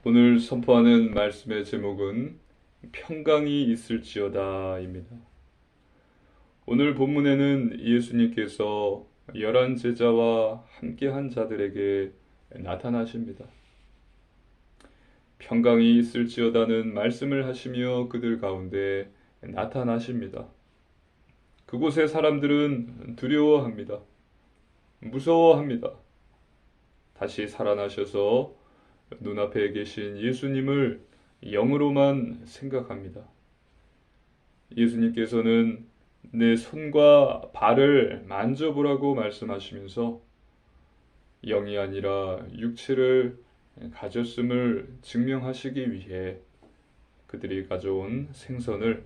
오늘 선포하는 말씀의 제목은 평강이 있을지어다입니다. 오늘 본문에는 예수님께서 11제자와 함께한 자들에게 나타나십니다. 평강이 있을지어다는 말씀을 하시며 그들 가운데 나타나십니다. 그곳의 사람들은 두려워합니다. 무서워합니다. 다시 살아나셔서 눈앞에 계신 예수님을 영으로만 생각합니다. 예수님께서는 내 손과 발을 만져보라고 말씀하시면서 영이 아니라 육체를 가졌음을 증명하시기 위해 그들이 가져온 생선을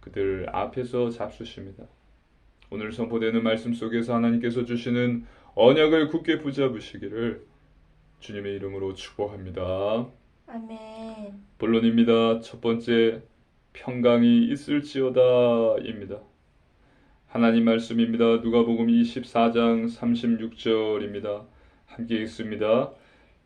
그들 앞에서 잡수십니다. 오늘 선포되는 말씀 속에서 하나님께서 주시는 언약을 굳게 붙잡으시기를 주님의 이름으로 축복합니다. 아멘. 본론입니다. 첫 번째, 평강이 있을지어다입니다. 하나님 말씀입니다. 누가복음 24장 36절입니다. 함께 읽습니다.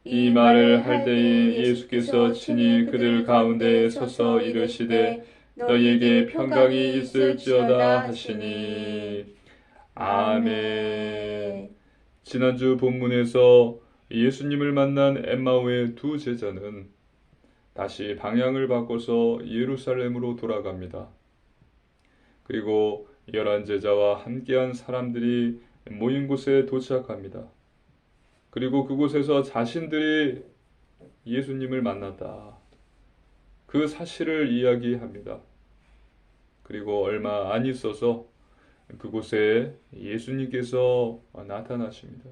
이 말을 할 때에 예수께서 친히 그들 가운데 서서 이르시되 너희에게 평강이 있을지어다 하시니. 아멘. 지난주 본문에서 예수님을 만난 엠마오의 두 제자는 다시 방향을 바꿔서 예루살렘으로 돌아갑니다. 그리고 11제자와 함께한 사람들이 모인 곳에 도착합니다. 그리고 그곳에서 자신들이 예수님을 만났다. 그 사실을 이야기합니다. 그리고 얼마 안 있어서 그곳에 예수님께서 나타나십니다.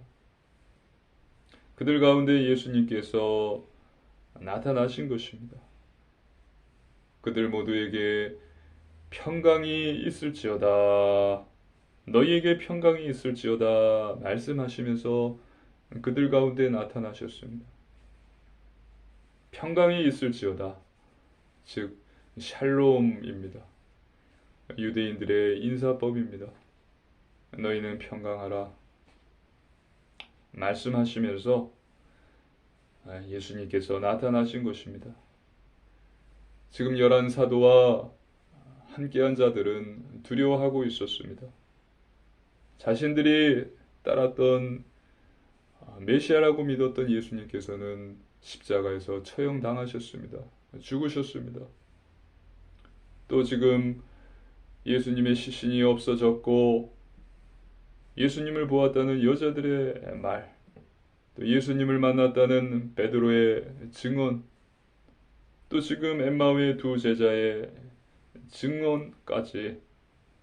그들 가운데 예수님께서 나타나신 것입니다. 그들 모두에게 평강이 있을지어다, 너희에게 평강이 있을지어다 말씀하시면서 그들 가운데 나타나셨습니다. 평강이 있을지어다, 즉 샬롬입니다. 유대인들의 인사법입니다. 너희는 평강하라 말씀하시면서 예수님께서 나타나신 것입니다. 지금 11사도와 함께한 자들은 두려워하고 있었습니다. 자신들이 따랐던 메시아라고 믿었던 예수님께서는 십자가에서 처형당하셨습니다. 죽으셨습니다. 또 지금 예수님의 시신이 없어졌고 예수님을 보았다는 여자들의 말, 또 예수님을 만났다는 베드로의 증언, 또 지금 엠마오의 두 제자의 증언까지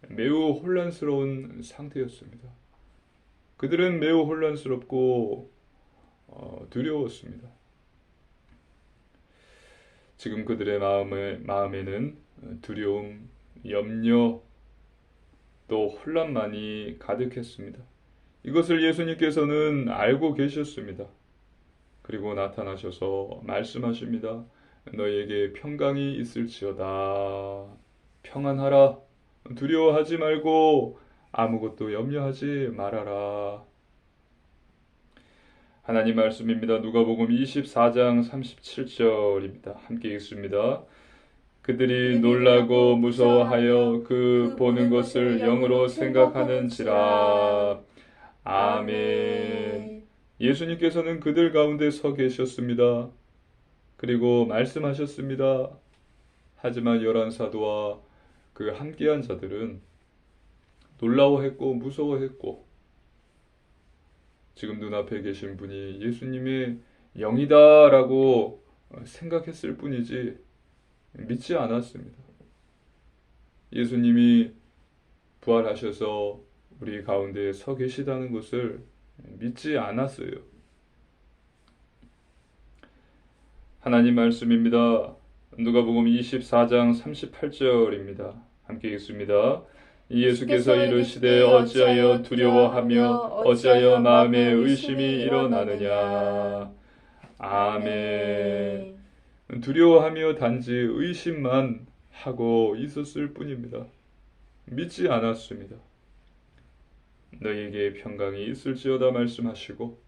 매우 혼란스러운 상태였습니다. 그들은 매우 혼란스럽고 두려웠습니다. 지금 그들의 마음에는 두려움, 염려, 또 혼란만이 가득했습니다. 이것을 예수님께서는 알고 계셨습니다. 그리고 나타나셔서 말씀하십니다. 너희에게 평강이 있을지어다. 평안하라. 두려워하지 말고 아무것도 염려하지 말아라. 하나님 말씀입니다. 누가복음 24장 37절입니다. 함께 읽습니다. 그들이 놀라고 무서워하여 그 보는 것을 영으로 생각하는지라. 아멘. 예수님께서는 그들 가운데 서 계셨습니다. 그리고 말씀하셨습니다. 하지만 11사도와 그 함께한 자들은 놀라워했고 무서워했고 지금 눈앞에 계신 분이 예수님의 영이다라고 생각했을 뿐이지 믿지 않았습니다. 예수님이 부활하셔서 우리 가운데 서 계시다는 것을 믿지 않았어요. 하나님 말씀입니다. 누가복음 24장 38절입니다. 함께 읽습니다. 예수께서 이르시되 어찌하여 두려워하며 어찌하여 마음에 의심이 일어나느냐. 아멘. 두려워하며 단지 의심만 하고 있었을 뿐입니다. 믿지 않았습니다. 너희에게 평강이 있을지어다 말씀하시고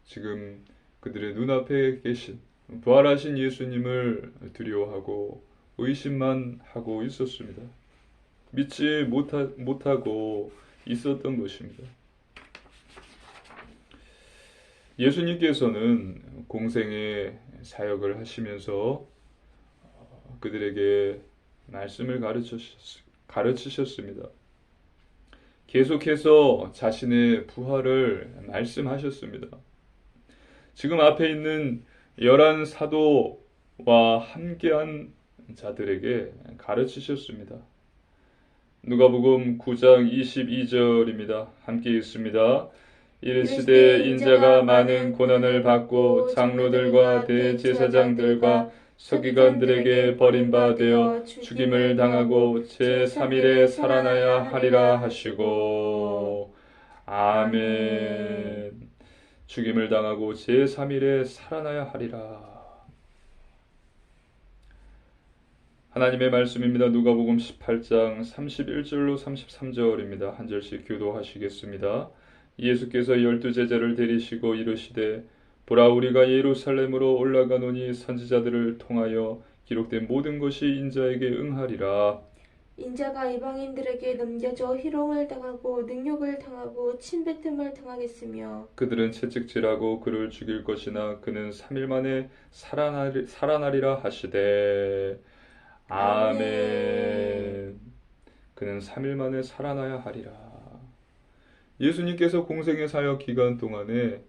지금 그들의 눈앞에 계신 부활하신 예수님을 두려워하고 의심만 하고 있었습니다. 믿지 못하고 있었던 것입니다. 예수님께서는 공생의 사역을 하시면서 그들에게 말씀을 가르치셨습니다. 계속해서 자신의 부활을 말씀하셨습니다. 지금 앞에 있는 11 사도와 함께한 자들에게 가르치셨습니다. 누가복음 9장 22절입니다. 함께 읽습니다. 이르시되 인자가 많은 고난을 받고 장로들과 대제사장들과 서기관들에게 버림받아 죽임을 당하고 제3일에 살아나야 하리라 하시고 아멘. 죽임을 당하고 제3일에 살아나야 하리라. 하나님의 말씀입니다. 누가복음 18장 31절로 33절입니다. 한 절씩 교도하시겠습니다. 예수께서 12 제자를 데리시고 이르시되 보라 우리가 예루살렘으로 올라가노니 선지자들을 통하여 기록된 모든 것이 인자에게 응하리라. 인자가 이방인들에게 넘겨져 희롱을 당하고 능욕을 당하고 침뱉음을 당하겠으며 그들은 채찍질하고 그를 죽일 것이나 그는 3일 만에 살아나리라 하시되 아멘. 그는 3일 만에 살아나야 하리라. 예수님께서 공생의 사역 기간 동안에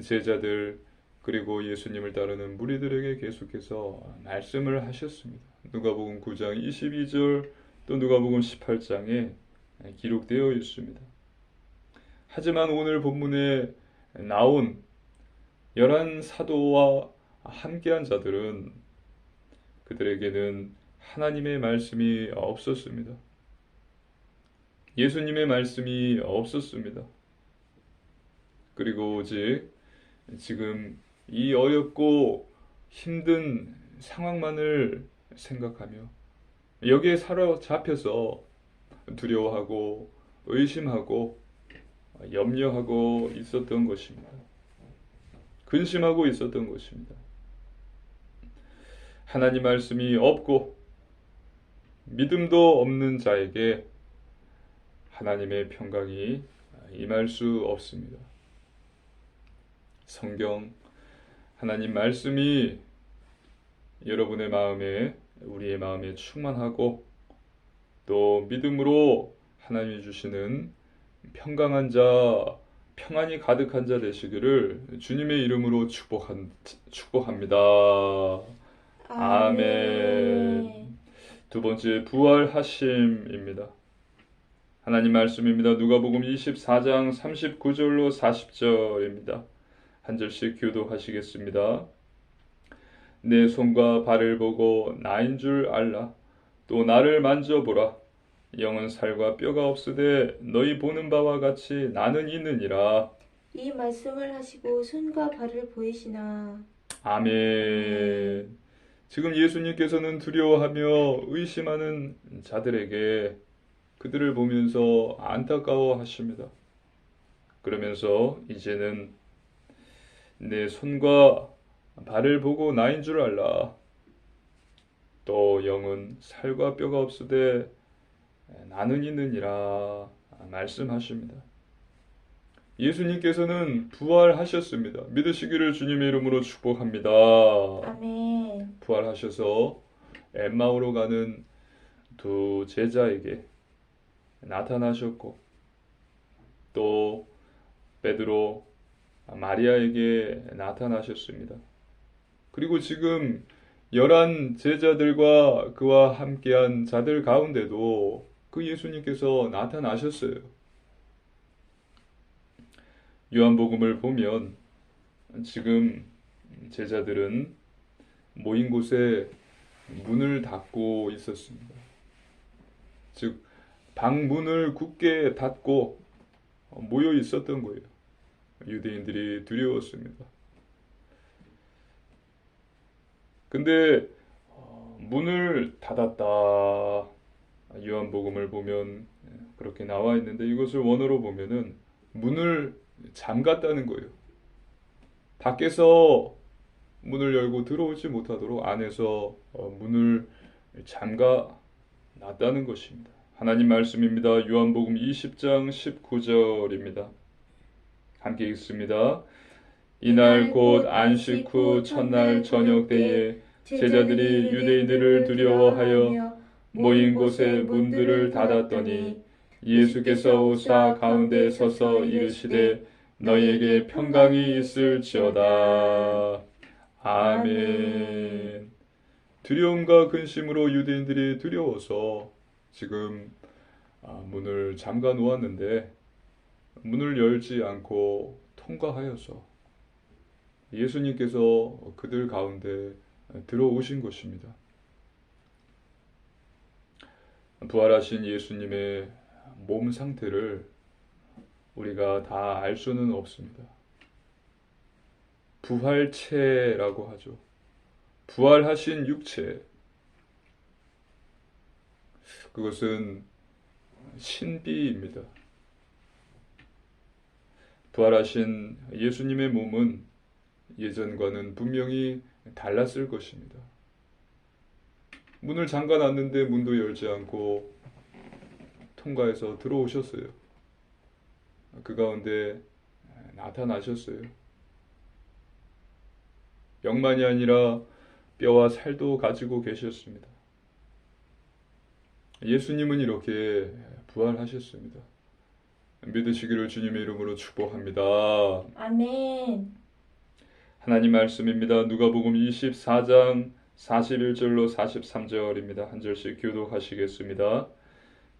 제자들 그리고 예수님을 따르는 무리들에게 계속해서 말씀을 하셨습니다. 누가복음 9장 22절 또 누가복음 18장에 기록되어 있습니다. 하지만 오늘 본문에 나온 11 사도와 함께한 자들은 그들에게는 하나님의 말씀이 없었습니다. 예수님의 말씀이 없었습니다. 그리고 오직 지금 이 어렵고 힘든 상황만을 생각하며 여기에 사로잡혀서 두려워하고 의심하고 염려하고 있었던 것입니다. 근심하고 있었던 것입니다. 하나님 말씀이 없고 믿음도 없는 자에게 하나님의 평강이 임할 수 없습니다. 성경 하나님 말씀이 여러분의 마음에 우리의 마음에 충만하고 또 믿음으로 하나님이 주시는 평강한 자, 평안이 가득한 자 되시기를 주님의 이름으로 축복합니다. 아멘. 두 번째 부활하심입니다. 하나님 말씀입니다. 누가복음 24장 39절로 40절입니다. 한 절씩 교도하시겠습니다. 내 손과 발을 보고 나인 줄 알라. 또 나를 만져보라. 영은 살과 뼈가 없으되 너희 보는 바와 같이 나는 있느니라. 이 말씀을 하시고 손과 발을 보이시나. 아멘. 지금 예수님께서는 두려워하며 의심하는 자들에게 그들을 보면서 안타까워 하십니다. 그러면서 이제는 내 손과 발을 보고 나인 줄 알라. 또 영은 살과 뼈가 없으되 나는 있느니라 말씀하십니다. 예수님께서는 부활하셨습니다. 믿으시기를 주님의 이름으로 축복합니다. 아멘. 부활하셔서 엠마오로 가는 두 제자에게 나타나셨고 또 베드로, 마리아에게 나타나셨습니다. 그리고 지금 11 제자들과 그와 함께한 자들 가운데도 그 예수님께서 나타나셨어요. 요한복음을 보면 지금 제자들은 모인 곳에 문을 닫고 있었습니다. 즉 방문을 굳게 닫고 모여 있었던 거예요. 유대인들이 두려웠습니다. 근데 문을 닫았다. 요한복음을 보면 그렇게 나와 있는데 이것을 원어로 보면은 문을 잠갔다는 거예요. 밖에서 문을 열고 들어오지 못하도록 안에서 문을 잠가 놨다는 것입니다. 하나님 말씀입니다. 요한복음 20장 19절입니다. 함께 읽습니다. 이날 곧 안식 후 첫날 저녁 때에 제자들이 유대인들을 두려워하여 모인 곳에 문들을 닫았더니 예수께서 오사 가운데 서서 이르시되 너희에게 평강이 있을지어다. 아멘. 두려움과 근심으로 유대인들이 두려워서 지금 문을 잠가 놓았는데 문을 열지 않고 통과하여서 예수님께서 그들 가운데 들어오신 것입니다. 부활하신 예수님의 몸 상태를 우리가 다 알 수는 없습니다. 부활체라고 하죠. 부활하신 육체. 그것은 신비입니다. 부활하신 예수님의 몸은 예전과는 분명히 달랐을 것입니다. 문을 잠가놨는데 문도 열지 않고 통과해서 들어오셨어요. 그 가운데 나타나셨어요. 영만이 아니라 뼈와 살도 가지고 계셨습니다. 예수님은 이렇게 부활하셨습니다. 믿으시기를 주님의 이름으로 축복합니다. 아멘. 하나님 말씀입니다. 누가복음 24장 41절로 43절입니다. 한 절씩 교독하시겠습니다.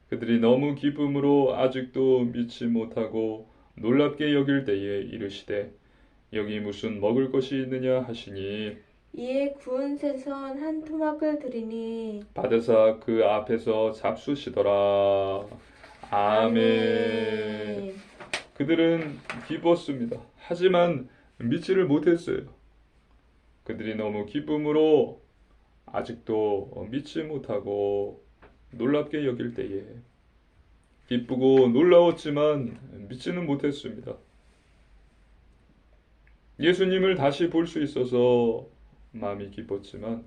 그들이 너무 기쁨으로 아직도 믿지 못하고 놀랍게 여길 때에 이르시되 여기 무슨 먹을 것이 있느냐 하시니 이에 구운 생선 한 토막을 드리니 받으사 그 앞에서 잡수시더라. 아멘. 그들은 기뻤습니다. 하지만 믿지를 못했어요. 그들이 너무 기쁨으로 아직도 믿지 못하고 놀랍게 여길 때에 기쁘고 놀라웠지만 믿지는 못했습니다. 예수님을 다시 볼 수 있어서 마음이 기뻤지만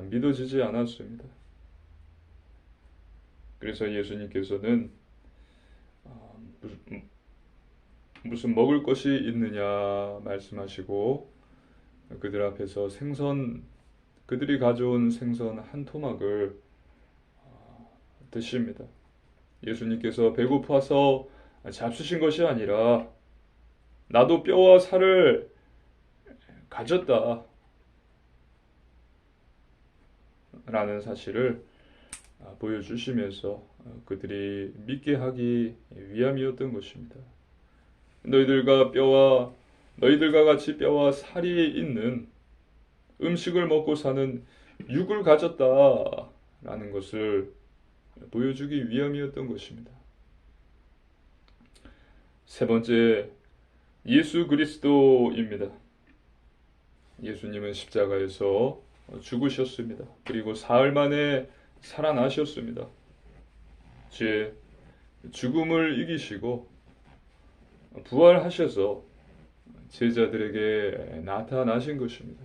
믿어지지 않았습니다. 그래서 예수님께서는 무슨 먹을 것이 있느냐 말씀하시고 그들 앞에서 그들이 가져온 생선 한 토막을 드십니다. 예수님께서 배고파서 잡수신 것이 아니라 나도 뼈와 살을 가졌다 라는 사실을 보여주시면서 그들이 믿게 하기 위함이었던 것입니다. 너희들과 같이 뼈와 살이 있는 음식을 먹고 사는 육을 가졌다라는 것을 보여주기 위함이었던 것입니다. 세 번째, 예수 그리스도입니다. 예수님은 십자가에서 죽으셨습니다. 그리고 사흘 만에 살아나셨습니다. 죽음을 이기시고 부활하셔서 제자들에게 나타나신 것입니다.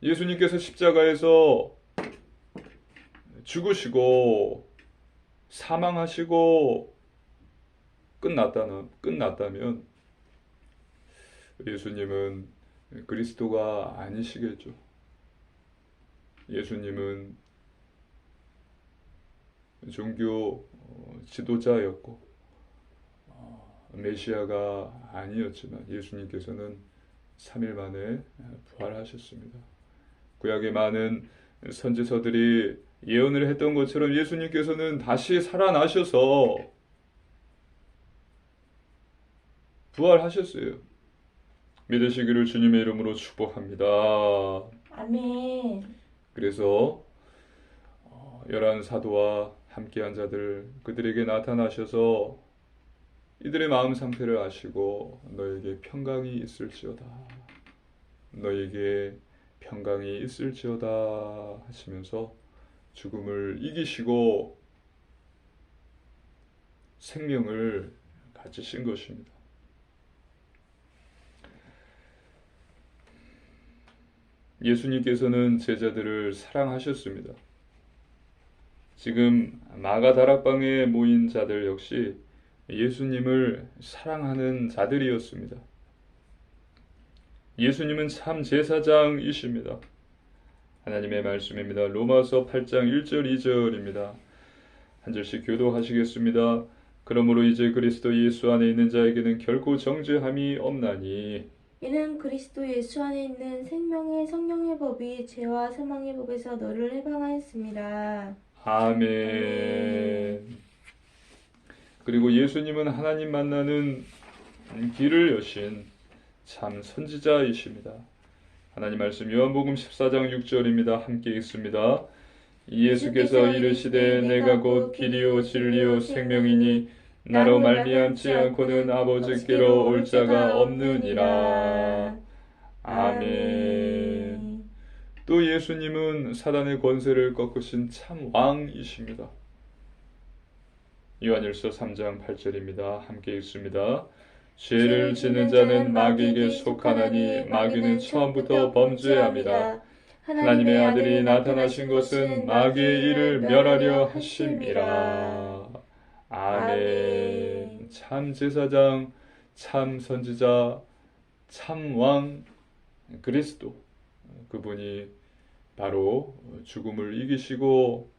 예수님께서 십자가에서 죽으시고 사망하시고 끝났다면 예수님은 그리스도가 아니시겠죠. 예수님은 종교 지도자였고 메시아가 아니었지만 예수님께서는 3일 만에 부활하셨습니다. 구약의 많은 선지서들이 예언을 했던 것처럼 예수님께서는 다시 살아나셔서 부활하셨어요. 믿으시기를 주님의 이름으로 축복합니다. 아멘. 그래서 11 사도와 함께한 자들 그들에게 나타나셔서 이들의 마음 상태를 아시고 너에게 평강이 있을지어다. 너에게 평강이 있을지어다 하시면서 죽음을 이기시고 생명을 가지신 것입니다. 예수님께서는 제자들을 사랑하셨습니다. 지금 마가 다락방에 모인 자들 역시 예수님을 사랑하는 자들이었습니다. 예수님은 참 제사장이십니다. 하나님의 말씀입니다. 로마서 8장 1절 2절입니다. 한 절씩 교도하시겠습니다. 그러므로 이제 그리스도 예수 안에 있는 자에게는 결코 정죄함이 없나니 이는 그리스도 예수 안에 있는 생명의 성령의 법이 죄와 사망의 법에서 너를 해방하였습니다. 아멘. 그리고 예수님은 하나님 만나는 길을 여신 참 선지자이십니다. 하나님 말씀 요한복음 14장 6절입니다. 함께 읽습니다. 예수께서 이르시되 내가 곧 길이요 진리요 생명이니 나로 말미암지 않고는 아버지께로 올 자가 없느니라. 아멘. 또 예수님은 사단의 권세를 꺾으신 참 왕이십니다. 요한일서 3장 8절입니다. 함께 읽습니다. 죄를 짓는 자는 마귀에게 속하나니 마귀는 처음부터 범죄함이라. 하나님의 아들이 나타나신 것은 마귀의 일을 멸하려 하심이라. 아멘. 참 제사장, 참 선지자, 참 왕 그리스도, 그분이 바로 죽음을 이기시고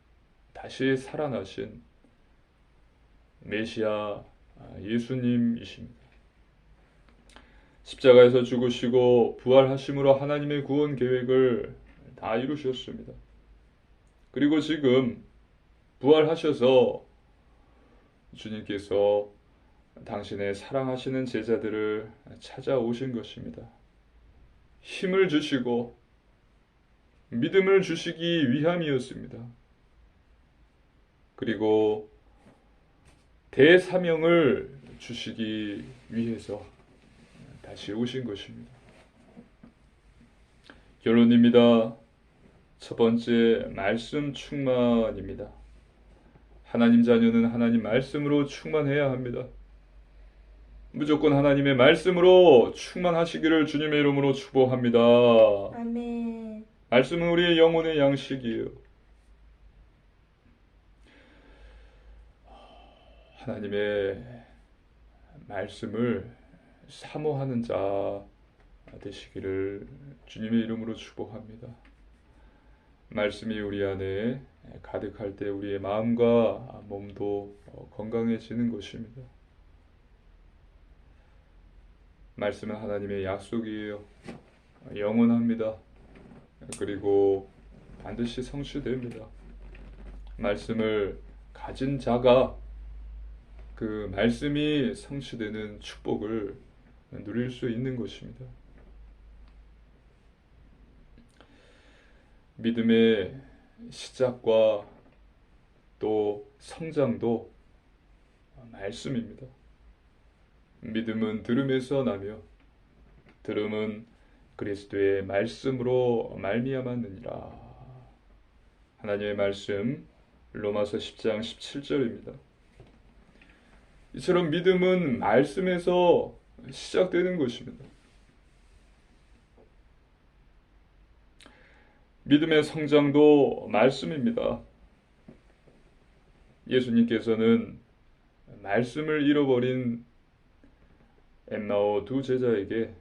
다시 살아나신 메시아 예수님이십니다. 십자가에서 죽으시고 부활하심으로 하나님의 구원 계획을 다 이루셨습니다. 그리고 지금 부활하셔서 주님께서 당신의 사랑하시는 제자들을 찾아오신 것입니다. 힘을 주시고 믿음을 주시기 위함이었습니다. 그리고 대사명을 주시기 위해서 다시 오신 것입니다. 결론입니다. 첫 번째, 말씀 충만입니다. 하나님 자녀는 하나님 말씀으로 충만해야 합니다. 무조건 하나님의 말씀으로 충만하시기를 주님의 이름으로 축복합니다. 아멘. 말씀은 우리의 영혼의 양식이에요. 하나님의 말씀을 사모하는 자 되시기를 주님의 이름으로 축복합니다. 말씀이 우리 안에 가득할 때 우리의 마음과 몸도 건강해지는 것입니다. 말씀은 하나님의 약속이에요. 영원합니다. 그리고 반드시 성취됩니다. 말씀을 가진 자가 그 말씀이 성취되는 축복을 누릴 수 있는 것입니다. 믿음의 시작과 또 성장도 말씀입니다. 믿음은 들음에서 나며 들음은 그리스도의 말씀으로 말미암았느니라. 하나님의 말씀 로마서 10장 17절입니다. 이처럼 믿음은 말씀에서 시작되는 것입니다. 믿음의 성장도 말씀입니다. 예수님께서는 말씀을 잃어버린 엠마오 두 제자에게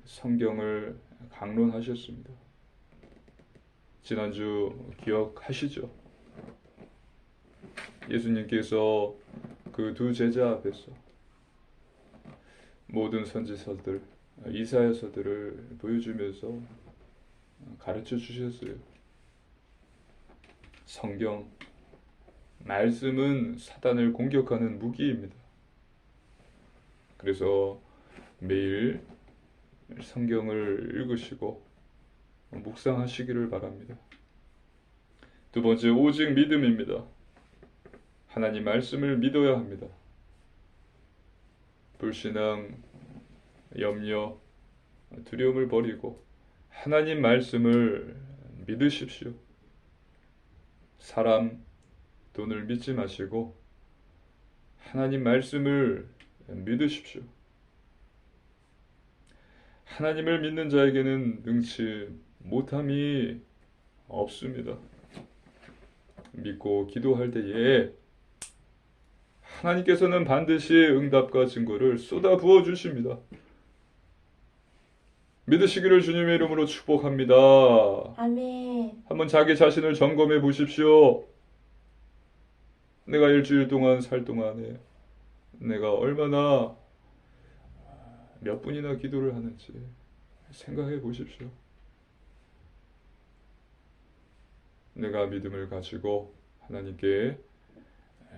성경을 강론하셨습니다. 지난주 기억하시죠? 예수님께서 그 두 제자 앞에서 모든 선지서들, 이사야서들을 보여주면서 가르쳐 주셨어요. 성경, 말씀은 사단을 공격하는 무기입니다. 그래서 매일 성경을 읽으시고 묵상하시기를 바랍니다. 두 번째, 오직 믿음입니다. 하나님 말씀을 믿어야 합니다. 불신앙, 염려, 두려움을 버리고 하나님 말씀을 믿으십시오. 사람, 돈을 믿지 마시고 하나님 말씀을 믿으십시오. 하나님을 믿는 자에게는 능치 못함이 없습니다. 믿고 기도할 때에 하나님께서는 반드시 응답과 증거를 쏟아 부어 주십니다. 믿으시기를 주님의 이름으로 축복합니다. 아멘. 한번 자기 자신을 점검해 보십시오. 내가 일주일 동안 살 동안에 내가 얼마나 몇 분이나 기도를 하는지 생각해 보십시오. 내가 믿음을 가지고 하나님께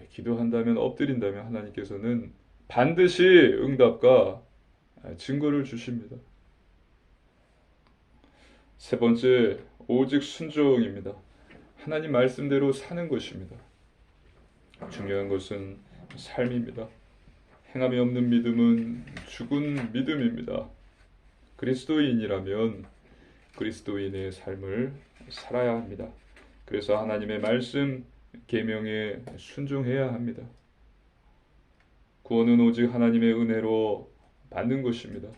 기도한다면, 엎드린다면 하나님께서는 반드시 응답과 증거를 주십니다. 세 번째, 오직 순종입니다. 하나님 말씀대로 사는 것입니다. 중요한 것은 삶입니다. 행함이 없는 믿음은 죽은 믿음입니다. 그리스도인이라면 그리스도인의 삶을 살아야 합니다. 그래서 하나님의 말씀, 계명에 순종해야 합니다. 구원은 오직 하나님의 은혜로 받는 것입니다.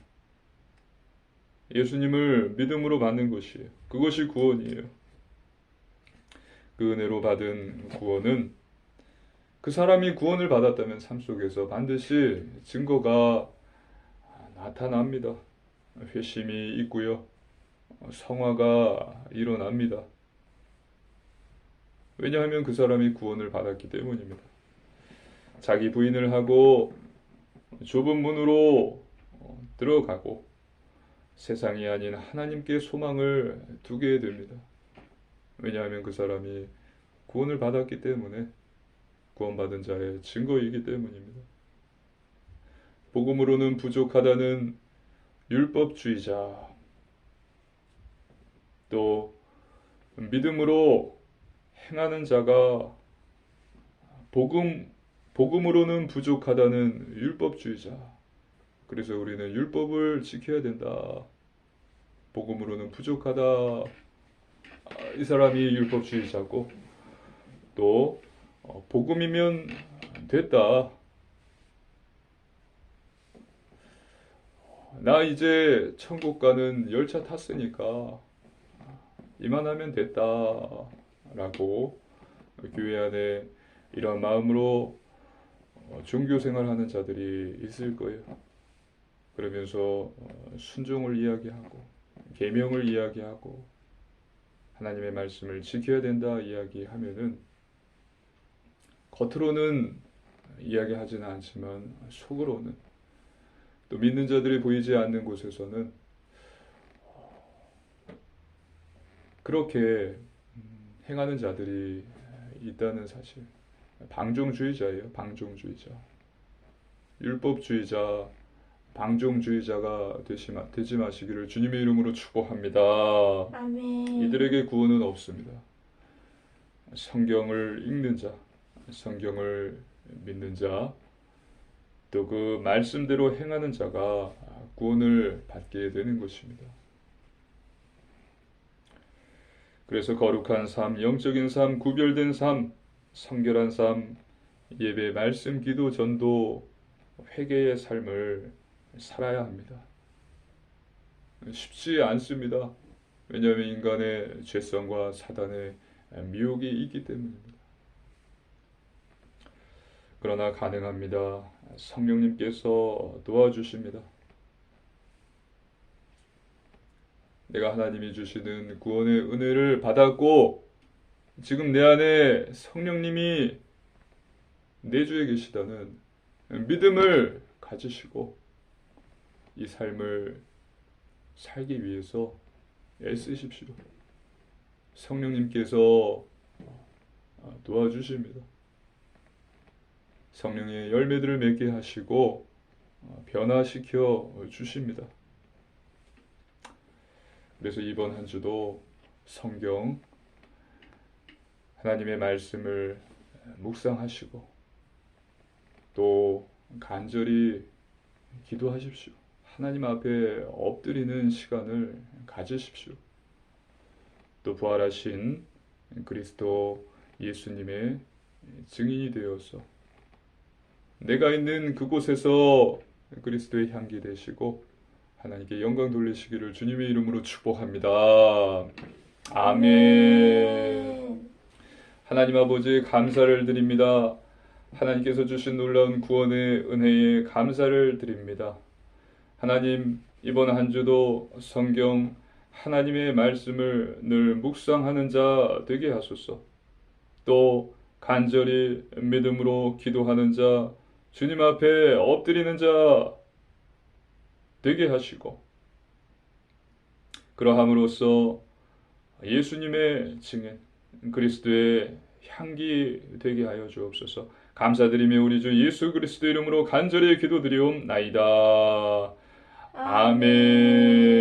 예수님을 믿음으로 받는 것이에요. 그것이 구원이에요. 그 은혜로 받은 구원은 그 사람이 구원을 받았다면 삶 속에서 반드시 증거가 나타납니다. 회심이 있고요. 성화가 일어납니다. 왜냐하면 그 사람이 구원을 받았기 때문입니다. 자기 부인을 하고 좁은 문으로 들어가고 세상이 아닌 하나님께 소망을 두게 됩니다. 왜냐하면 그 사람이 구원을 받았기 때문에, 구원받은 자의 증거이기 때문입니다. 복음으로는 부족하다는 율법주의자, 또 믿음으로 행하는 자가 복음으로는 부족하다는 율법주의자. 그래서 우리는 율법을 지켜야 된다. 복음으로는 부족하다. 이 사람이 율법주의자고, 또 복음이면 됐다. 나 이제 천국 가는 열차 탔으니까 이만하면 됐다 라고 교회 안에 이런 마음으로 종교 생활하는 자들이 있을 거예요. 그러면서 순종을 이야기하고 계명을 이야기하고 하나님의 말씀을 지켜야 된다 이야기하면은 겉으로는 이야기하지는 않지만 속으로는, 또 믿는 자들이 보이지 않는 곳에서는 그렇게 행하는 자들이 있다는 사실. 방종주의자예요. 방종주의자. 율법주의자, 방종주의자가 되지 마시기를 주님의 이름으로 축복합니다. 아멘. 이들에게 구원은 없습니다. 성경을 읽는 자, 성경을 믿는 자, 또 그 말씀대로 행하는 자가 구원을 받게 되는 것입니다. 그래서 거룩한 삶, 영적인 삶, 구별된 삶, 성결한 삶, 예배, 말씀, 기도, 전도, 회개의 삶을 살아야 합니다. 쉽지 않습니다. 왜냐하면 인간의 죄성과 사단의 미혹이 있기 때문입니다. 그러나 가능합니다. 성령님께서 도와주십니다. 내가 하나님이 주시는 구원의 은혜를 받았고 지금 내 안에 성령님이 내주에 계시다는 믿음을 가지시고 이 삶을 살기 위해서 애쓰십시오. 성령님께서 도와주십니다. 성령의 열매들을 맺게 하시고 변화시켜 주십니다. 그래서 이번 한 주도 성경, 하나님의 말씀을 묵상하시고 또 간절히 기도하십시오. 하나님 앞에 엎드리는 시간을 가지십시오. 또 부활하신 그리스도 예수님의 증인이 되어서 내가 있는 그곳에서 그리스도의 향기 되시고 하나님께 영광 돌리시기를 주님의 이름으로 축복합니다. 아멘. 하나님 아버지 감사를 드립니다. 하나님께서 주신 놀라운 구원의 은혜에 감사를 드립니다. 하나님, 이번 한 주도 성경 하나님의 말씀을 늘 묵상하는 자 되게 하소서. 또 간절히 믿음으로 기도하는 자, 주님 앞에 엎드리는 자 되게 하시고, 그러함으로써 예수님의 증인, 그리스도의 향기 되게 하여 주옵소서. 감사드리며 우리 주 예수 그리스도 이름으로 간절히 기도드리옵나이다. 아멘.